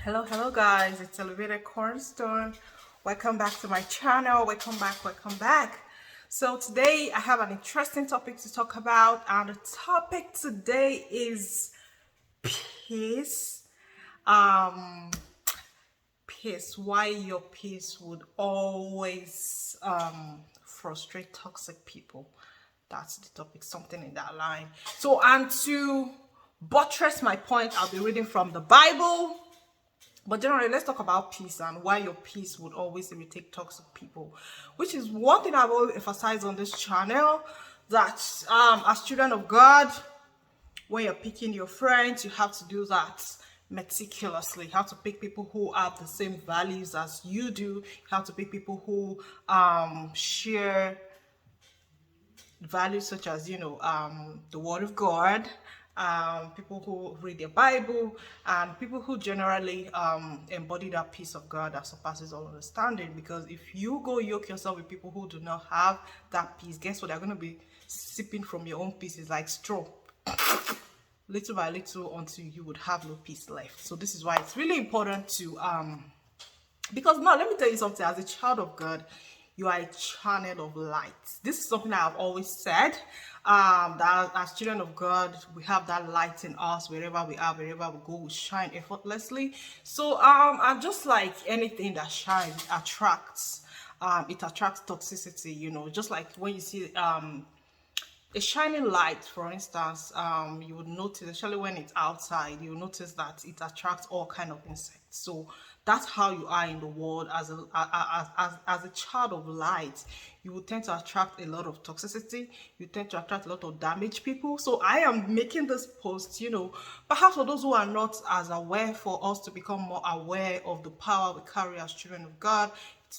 Hello guys, it's Elevated Cornerstone. Welcome back to my channel. Welcome back. So today I have an interesting topic to talk about, and the topic today is peace. Um Peace. Why your peace would always frustrate toxic people. That's the topic, something in that line. So, and to buttress my point, I'll be reading from the Bible. But generally, let's talk about peace and why your peace would always irritate toxic people, which is one thing I've always emphasized on this channel, that as children of God, when you're picking your friends, you have to do that meticulously. You have to pick people who have the same values as you do. You have to pick people who share values such as the word of God, people who read their Bible, and people who generally embody that peace of God that surpasses all understanding. Because if you go yoke yourself with people who do not have that peace, guess what? They're going to be sipping from your own pieces like straw, little by little, until you would have no peace left. So this is why it's really important to because now let me tell you something. As a child of God, you are a channel of light. This is something I've always said, that as children of God, we have that light in us. Wherever we are, wherever we go, we shine effortlessly. So and just like anything that shines, it attracts toxicity. Just like when you see a shining light, for instance, you would notice, especially when it's outside, you will notice that it attracts all kind of insects. So that's how you are in the world as a child of light. You will tend to attract a lot of toxicity. You tend to attract a lot of damaged people. So I am making this post, perhaps for those who are not as aware, for us to become more aware of the power we carry as children of God.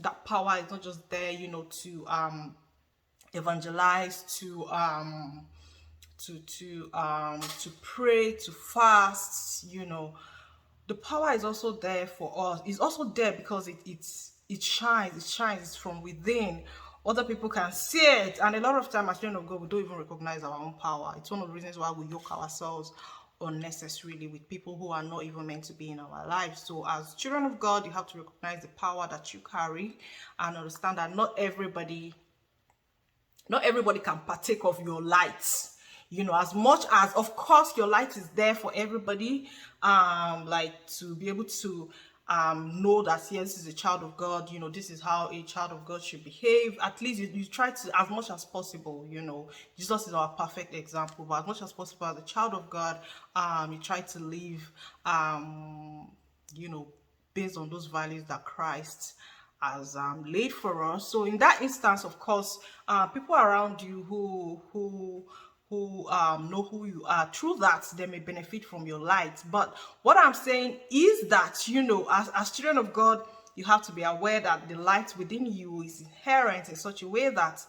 That power is not just there, to evangelize, to pray, to fast. The power is also there for us. It's also there because it shines. It shines from within. Other people can see it, and a lot of time as children of God, we don't even recognize our own power. It's one of the reasons why we yoke ourselves unnecessarily with people who are not even meant to be in our lives. So as children of God, you have to recognize the power that you carry and understand that not everybody can partake of your light. As much as, of course, your light is there for everybody, like to be able to know that, yes, this is a child of God. This is how a child of God should behave. At least you try to, as much as possible. Jesus is our perfect example, but as much as possible, as a child of God, you try to live you know based on those values that Christ has laid for us. So in that instance, of course, people around you who know who you are, through that they may benefit from your light. But what I'm saying is that, as children of God, you have to be aware that the light within you is inherent in such a way that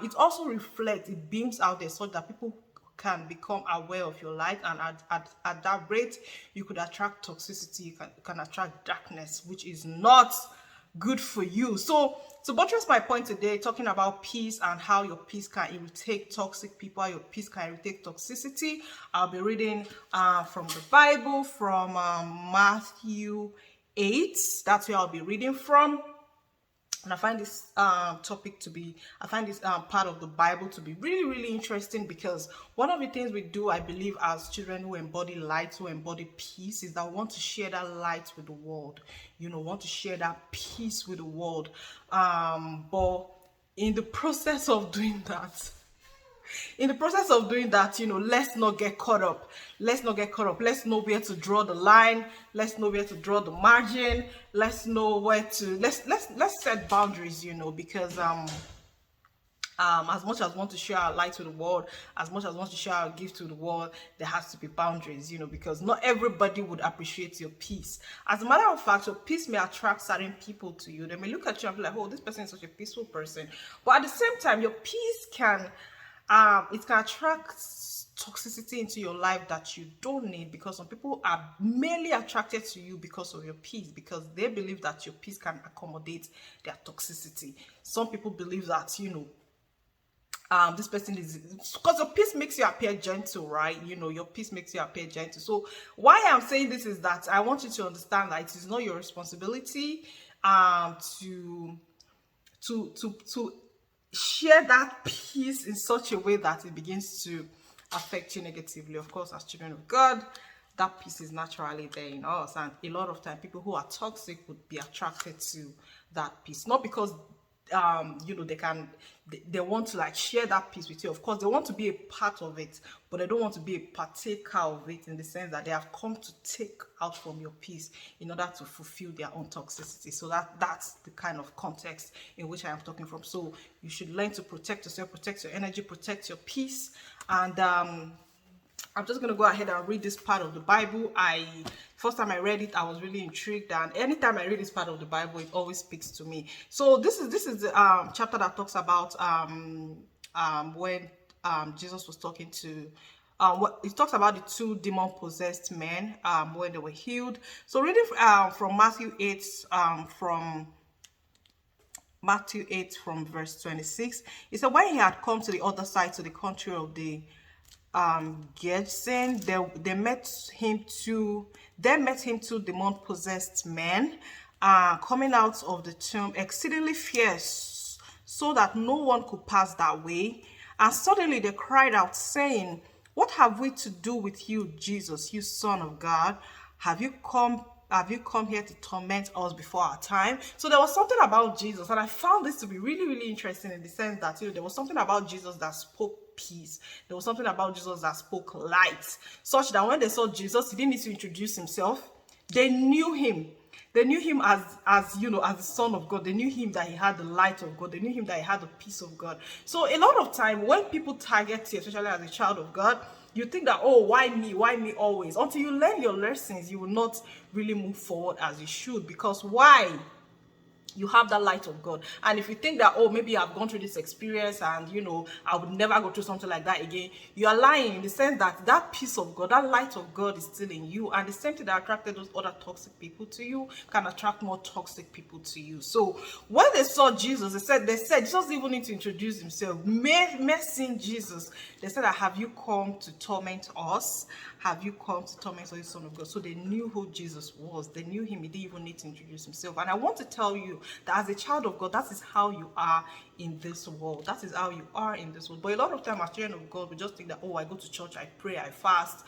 it also reflects, it beams out there, so that people can become aware of your light. And at that rate, you could attract toxicity, you can attract darkness, which is not good for you. So to buttress my point today, talking about peace and how your peace can irritate toxic people, how your peace can irritate toxicity, I'll be reading from the Bible, from Matthew 8. That's where I'll be reading from. And I find this part of the Bible to be really, really interesting, because one of the things we do, I believe, as children who embody light, who embody peace, is that we want to share that light with the world. Want to share that peace with the world. But in the process of doing that, let's not get caught up. Let's know where to draw the line. Let's know where to draw the margin. Let's know where to let's set boundaries, because as much as we want to share our light to the world, as much as we want to share our gift to the world, there has to be boundaries, because not everybody would appreciate your peace. As a matter of fact, your peace may attract certain people to you. They may look at you and be like, oh, this person is such a peaceful person. But at the same time, your peace can attract toxicity into your life that you don't need, because some people are merely attracted to you because of your peace, because they believe that your peace can accommodate their toxicity. Some people believe that this person is, because your peace makes you appear gentle, right? You know, your peace makes you appear gentle. So why I'm saying this is that I want you to understand that it is not your responsibility to share that peace in such a way that it begins to affect you negatively. Of course, as children of God, that peace is naturally there in us, and a lot of time people who are toxic would be attracted to that peace, not because you know, they want to like share that peace with you. Of course they want to be a part of it, but they don't want to be a partaker of it, in the sense that they have come to take out from your peace in order to fulfill their own toxicity. So that's the kind of context in which I am talking from. So you should learn to protect yourself, protect your energy, protect your peace. And I'm just going to go ahead and read this part of the Bible. First time I read it, I was really intrigued, and anytime I read this part of the Bible, it always speaks to me. So this is the chapter that talks about when Jesus was talking to what it talks about the two demon possessed men when they were healed. So reading from Matthew 8 from verse 26, it said, when he had come to the other side, to the country of the Gerson, they met him two demon possessed men coming out of the tomb, exceedingly fierce, so that no one could pass that way. And suddenly they cried out, saying, what have we to do with you, Jesus, you Son of God? Have you come here to torment us before our time? So there was something about Jesus, and I found this to be really, really interesting, in the sense that, you know, there was something about Jesus that spoke peace. There was something about Jesus that spoke light, such that when they saw Jesus, he didn't need to introduce himself. They knew him. They knew him as you know, as the Son of God. They knew him that he had the light of God. They knew him that he had the peace of God. So a lot of time when people target you, especially as a child of God, you think that, oh, why me? Why me always? Until you learn your lessons, you will not really move forward as you should. Because why? You have that light of God. And if you think that, oh, maybe I've gone through this experience and, you know, I would never go through something like that again, you are lying, in the sense that that peace of God, that light of God is still in you. And the same thing that attracted those other toxic people to you can attract more toxic people to you. So when they saw Jesus, they said Jesus doesn't even need to introduce himself. Mere seeing Jesus, they said, have you come to torment us? Have you come to torment us, Son of God? So they knew who Jesus was. They knew him. He didn't even need to introduce himself. And I want to tell you that as a child of God, that is how you are in this world. That is how you are in this world. But a lot of time as children of God, we just think that, oh, I go to church, I pray, I fast.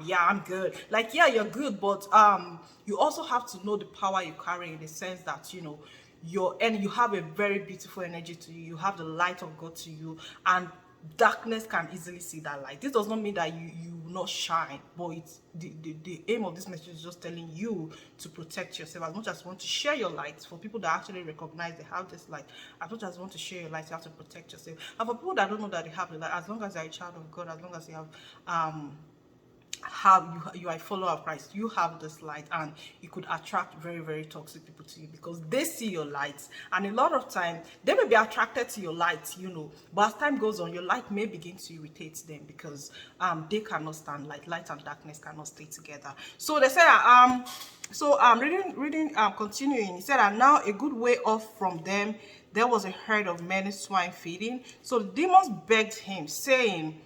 Yeah, I'm good. Like, yeah, you're good, but you also have to know the power you carry, in the sense that, you know, you have a very beautiful energy to you. You have the light of God to you, and darkness can easily see that light. This does not mean that you will not shine, but it's the aim of this message is just telling you to protect yourself. As much as you want to share your light, for people that actually recognize they have this light, as much as you want to share your light, you have to protect yourself. And for people that don't know that they have the light, as long as you're a child of God, as long as you you are a follower of Christ, you have this light, and you could attract very, very toxic people to you, because they see your light. And a lot of time they may be attracted to your light, you know, but as time goes on, your light may begin to irritate them, because they cannot stand light and darkness cannot stay together. So they say reading continuing, he said, and now a good way off from them there was a herd of many swine feeding. So the demons begged him, saying,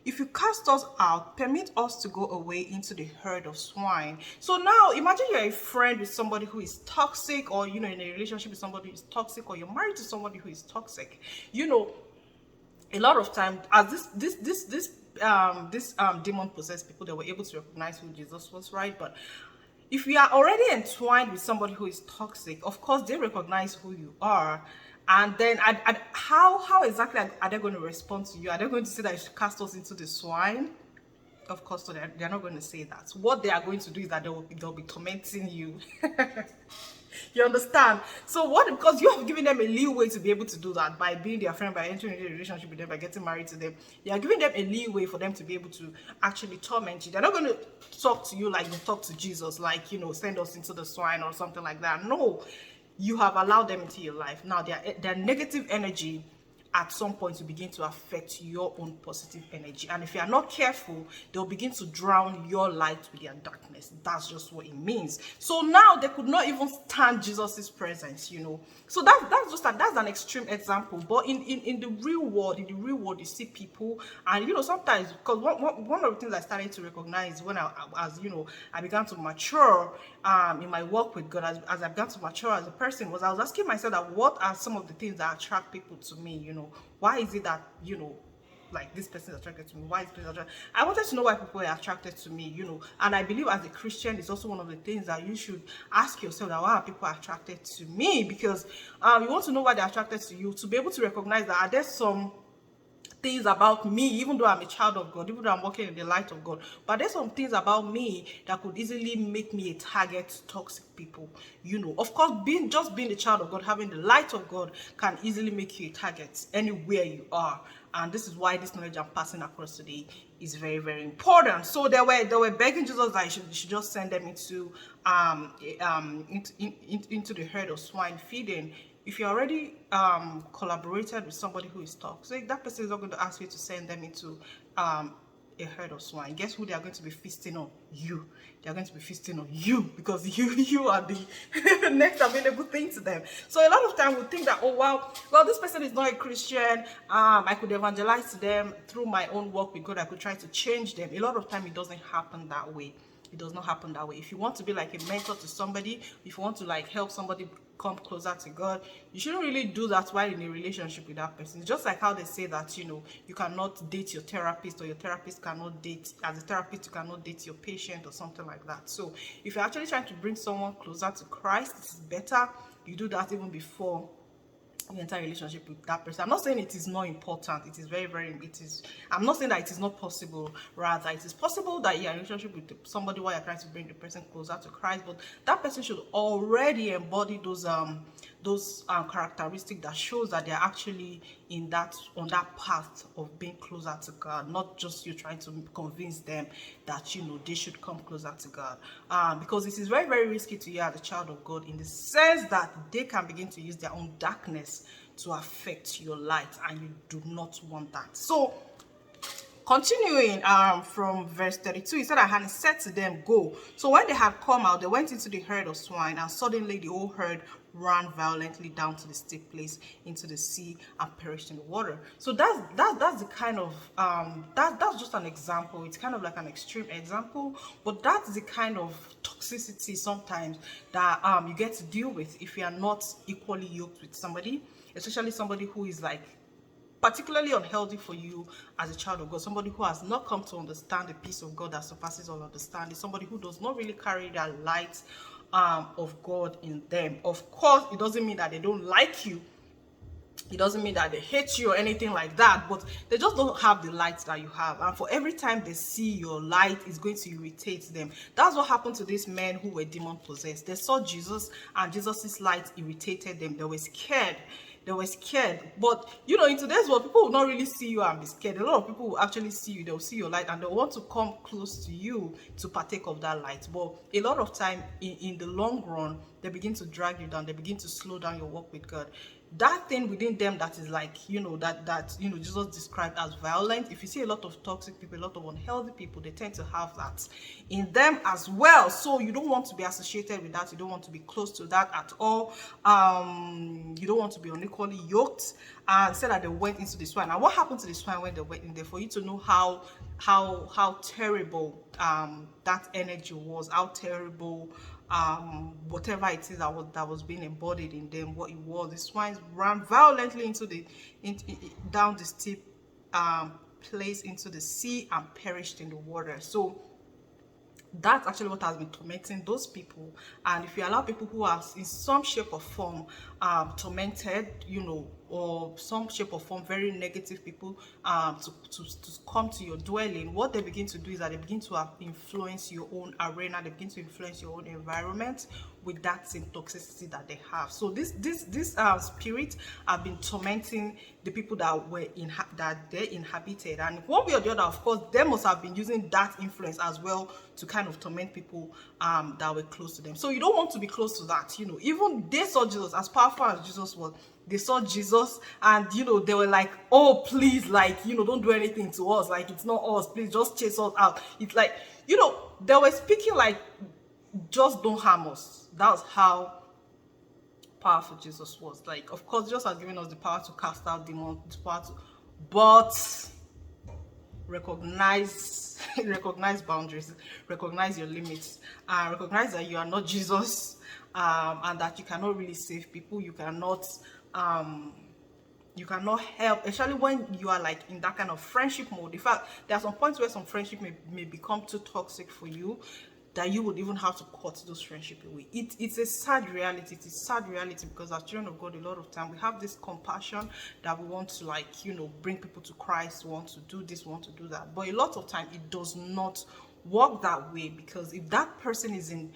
if you cast us out, permit us to go away into the herd of swine. So now imagine you're a friend with somebody who is toxic, or, you know, in a relationship with somebody who is toxic, or you're married to somebody who is toxic. You know, a lot of time, as this demon possessed people, they were able to recognize who Jesus was, right? But if you are already entwined with somebody who is toxic, of course they recognize who you are. And then how exactly are they going to respond to you? Are they going to say that you should cast us into the swine? Of course, so they're not going to say that. What they are going to do is that they'll be tormenting you. You understand? So because you have given them a leeway to be able to do that by being their friend, by entering into a relationship with them, by getting married to them, you are giving them a leeway for them to be able to actually torment you. They're not going to talk to you like they talk to Jesus, like, you know, send us into the swine or something like that. No, you have allowed them into your life. Now their negative energy at some point to begin to affect your own positive energy. And if you are not careful, they'll begin to drown your light with their darkness. That's just what it means. So now they could not even stand Jesus's presence, So that's an extreme example. But in the real world, you see people, and sometimes, because one of the things I started to recognize when I began to mature in my work with God, as I began to mature as a person, was I was asking myself that what are some of the things that attract people to me, why is it that, like this person is attracted to me? Why is this person attracted? I wanted to know why people are attracted to me, And I believe as a Christian, it's also one of the things that you should ask yourself, that why are people attracted to me? Because you want to know why they're attracted to you, to be able to recognize that there's some things about me, even though I'm a child of God, even though I'm walking in the light of God, but there's some things about me that could easily make me a target to toxic people. Of course, being a child of God, having the light of God, can easily make you a target anywhere you are. And this is why this knowledge I'm passing across today is very, very important. So they were begging Jesus that he should just send them into the herd of swine feeding. If you already collaborated with somebody who is toxic, that person is not going to ask you to send them into a herd of swine. Guess who they are going to be feasting on? You. They are going to be feasting on you, because you are the next available thing to them. So a lot of time we think that, oh wow, well, this person is not a Christian. I could evangelize to them through my own work with God. I could try to change them. A lot of time it doesn't happen that way. It does not happen that way. If you want to be like a mentor to somebody, if you want to like help somebody come closer to God, you shouldn't really do that while in a relationship with that person. It's just like how they say that, you cannot date your therapist, or your therapist cannot date, as a therapist, you cannot date your patient or something like that. So if you're actually trying to bring someone closer to Christ, it's better you do that even before you enter a relationship with that person. I'm not saying it is not important. It is very, very, I'm not saying that it is not possible. Rather, it is possible that you're in a relationship with somebody while you're trying to bring the person closer to Christ, but that person should already embody those characteristics that shows that they're actually on that path of being closer to God, not just you trying to convince them that they should come closer to God, because it is very, very risky to you as a child of God, in the sense that they can begin to use their own darkness to affect your light, and you do not want that. So continuing from verse 32, he said, and he said to them, go. So when they had come out, they went into the herd of swine, and suddenly the whole herd ran violently down to the steep place into the sea and perished in the water. So that's the kind of that's just an example. It's kind of like an extreme example, but that's the kind of toxicity sometimes that you get to deal with if you are not equally yoked with somebody, especially somebody who is like particularly unhealthy for you as a child of God, somebody who has not come to understand the peace of God that surpasses all understanding, somebody who does not really carry that light of God in them. Of course, it doesn't mean that they don't like you. It doesn't mean that they hate you or anything like that, but they just don't have the light that you have. And for every time they see your light, it's going to irritate them. That's what happened to these men who were demon possessed. They saw Jesus, and Jesus's light irritated them. They were scared. But in today's world, people will not really see you and be scared. A lot of people will actually see you. They'll see your light, and they'll want to come close to you to partake of that light. But a lot of time in the long run, they begin to drag you down. They begin to slow down your walk with God. That thing within them that is like, that Jesus described as violent. If you see a lot of toxic people, a lot of unhealthy people, they tend to have that in them as well. So you don't want to be associated with that. You don't want to be close to that at all. You don't want to be unequally yoked. And said that they went into the swine. And what happened to the swine when they went in there? For you to know how terrible that energy was, how terrible whatever it is that was being embodied in them, what it was. The swine ran violently down the steep place into the sea and perished in the water. So that's actually what has been tormenting those people. And if you allow people who are in some shape or form tormented, or some shape or form very negative people to come to your dwelling, what they begin to do is that they begin to influence your own arena. They begin to influence your own environment with that same toxicity that they have. So this spirit have been tormenting the people that they inhabited, and one way or the other, of course, they must have been using that influence as well to kind of torment people that were close to them. So you don't want to be close to that. Even they saw Jesus, as powerful powerful as Jesus was, they saw Jesus and they were like, oh please, like don't do anything to us, like it's not us, please just chase us out. It's like they were speaking like, just don't harm us. That was how powerful Jesus was. Like, of course, Jesus has given us the power to cast out demons, the power to, but recognize recognize boundaries, recognize your limits, and recognize that you are not Jesus, and that you cannot really save people. Um you cannot help, especially when you are like in that kind of friendship mode. In fact, there are some points where some friendship may become too toxic for you, that you would even have to cut those friendship away. It's a sad reality. It's a sad reality, because as children of God, a lot of time we have this compassion that we want to, like, bring people to Christ, we want to do this, we want to do that. But a lot of time it does not work that way, because if that person is in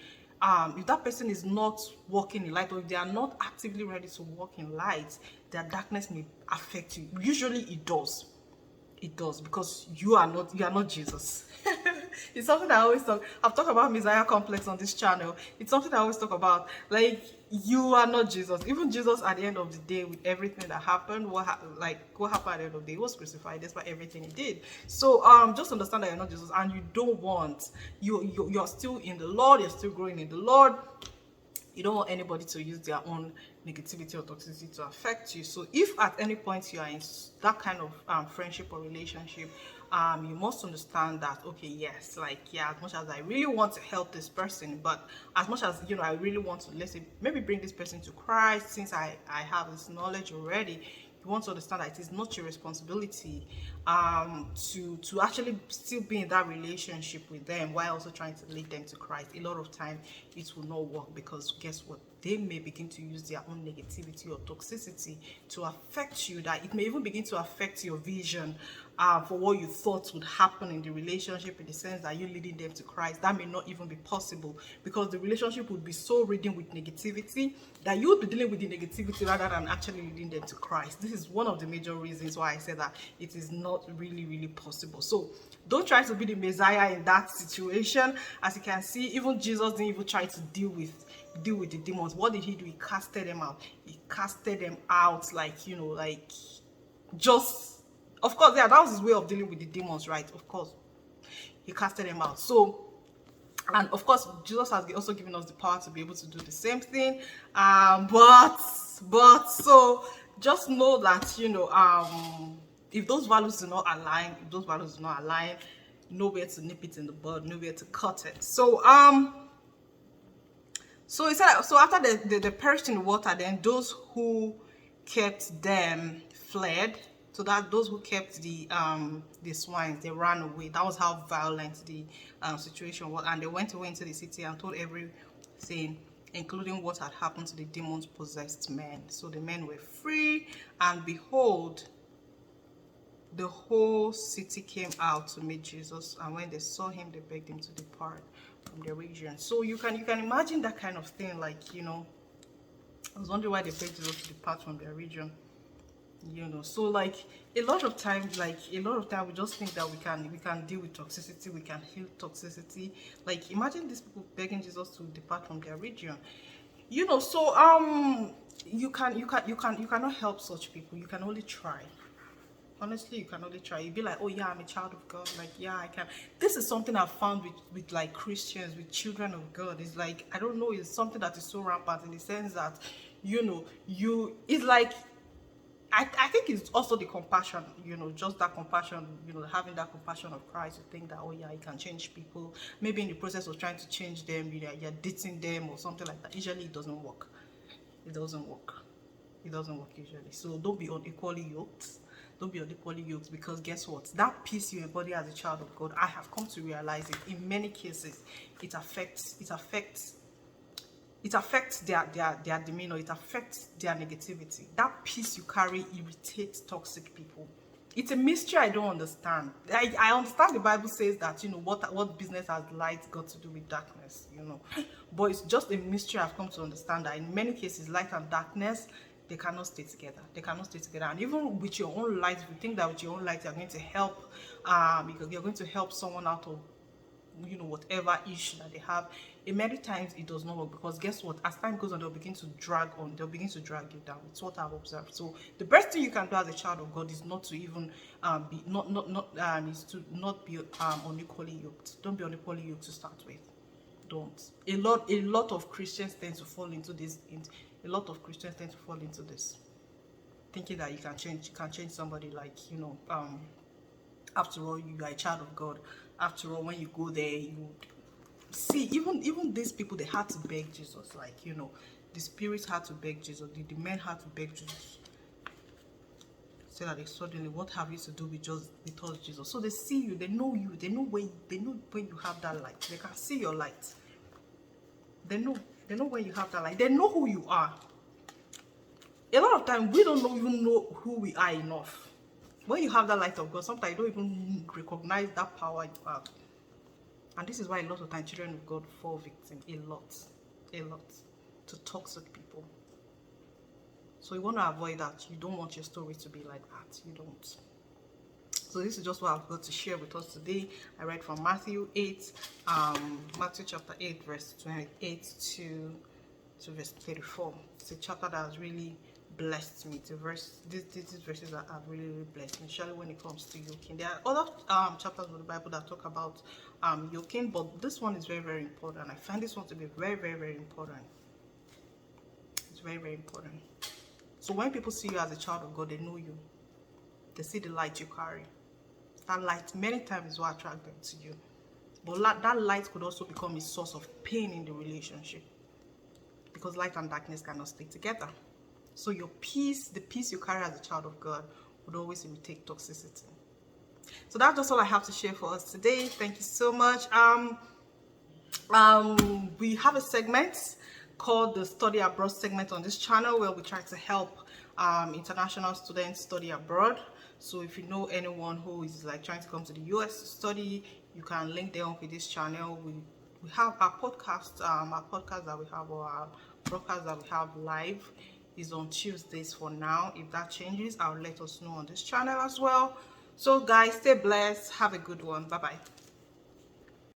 if that person is not walking in light, or if they are not actively ready to walk in light, their darkness may affect you. Usually it does. It does, because you are not Jesus. It's something I always talk. I've talked about Messiah complex on this channel. It's something I always talk about. Like, you are not Jesus. Even Jesus, at the end of the day, with everything that happened, what happened at the end of the day? He was crucified despite everything he did. So just understand that you're not Jesus, and you don't want, you're still in the Lord. You're still growing in the Lord. You don't want anybody to use their own negativity or toxicity to affect you. So if at any point you are in that kind of friendship or relationship, you must understand that, okay, yes, like, yeah, as much as I really want to help this person, but as much as I really want to, let's say, maybe bring this person to Christ, since I have this knowledge already, you want to understand that it is not your responsibility to actually still be in that relationship with them while also trying to lead them to Christ. A lot of time it will not work, because guess what? They may begin to use their own negativity or toxicity to affect you, that it may even begin to affect your vision for what you thought would happen in the relationship, in the sense that you're leading them to Christ. That may not even be possible, because the relationship would be so ridden with negativity that you would be dealing with the negativity rather than actually leading them to Christ. This is one of the major reasons why I said that it is not really possible. So don't try to be the Messiah in that situation. As you can see, even Jesus didn't even try to deal with the demons. What did he do? He casted them out. He casted them out, like, like, just, of course, yeah, that was his way of dealing with the demons, right? Of course, he casted them out. So, and of course, Jesus has also given us the power to be able to do the same thing. But so just know that, if those values do not align, nowhere to nip it in the bud, nowhere to cut it. So so he said, so after they perished in the water, then those who kept them fled. So that those who kept the swines, they ran away. That was how violent the situation was. And they went away into the city and told everything, including what had happened to the demon-possessed men. So the men were free, and behold, the whole city came out to meet Jesus. And when they saw him, they begged him to depart from their region. So you can imagine that kind of thing. Like, I was wondering why they begged Jesus to depart from their region. So like a lot of times we just think that we can deal with toxicity, we can heal toxicity. Like, imagine these people begging Jesus to depart from their region. So you cannot help such people. You can only try. Honestly, you can only try. You'd be like, oh yeah, I'm a child of God, like, yeah, I can. This is something I've found with like Christians, with children of God. It's like, I don't know, it's something that is so rampant, in the sense that it's like, I think it's also the compassion, just that compassion, having that compassion of Christ. You think that, oh yeah, you can change people. Maybe in the process of trying to change them, you're dating them or something like that. Usually it doesn't work. It doesn't work usually. So don't be unequally yoked. Don't be unequally yoked, because guess what? That peace you embody as a child of God, I have come to realize it. In many cases, it affects their demeanor, it affects their negativity. That peace you carry irritates toxic people. It's a mystery I don't understand. I understand the Bible says that, what business has light got to do with darkness, But it's just a mystery I've come to understand, that in many cases, light and darkness, they cannot stay together. They cannot stay together. And even with your own light, if you think that with your own light you're going to help, you're going to help someone out of whatever issue that they have. And many times it does not work, because guess what, as time goes on, they'll begin to drag you down. It's what I've observed. So the best thing you can do as a child of God is not to even be is to not be unequally yoked. Don't be unequally yoked to start with. Don't. A lot of Christians tend to fall into this. A lot of Christians tend to fall into this, thinking that you can change somebody, like, after all, you are a child of God. After all, when you go there, you see, even these people, they had to beg Jesus. Like, the spirits had to beg Jesus. The men had to beg Jesus. Say that they suddenly, what have you to do with us, Jesus? So they see you, they know you, they know when you have that light. They can see your light. They know when you have that light. They know who you are. A lot of times we don't even know who we are enough. When you have that light of God, sometimes you don't even recognize that power you have. And this is why a lot of times children of God fall victim a lot to toxic people. So you want to avoid that. You don't want your story to be like that. You don't. So this is just what I've got to share with us today. I read from Matthew chapter 8, verse 28 to verse 34. It's a chapter that has really blessed me. These verses have really, really blessed me, especially when it comes to yoking. There are other chapters of the Bible that talk about yoking, but this one is very, very important. I find this one to be very, very, very important. It's very, very important. So when people see you as a child of God, they know you. They see the light you carry. That light many times is what attracts them to you. But that light could also become a source of pain in the relationship, because light and darkness cannot stay together. So your peace, the peace you carry as a child of God, would always imitate toxicity. So that's just all I have to share for us today. Thank you so much. We have a segment called the Study Abroad segment on this channel, where we try to help international students study abroad. So if you know anyone who is like trying to come to the US to study, you can link them up with this channel. We have our podcast that we have, or our broadcast that we have live, is on Tuesdays for now. If that changes, I'll let us know on this channel as well. So guys, stay blessed. Have a good one. Bye bye.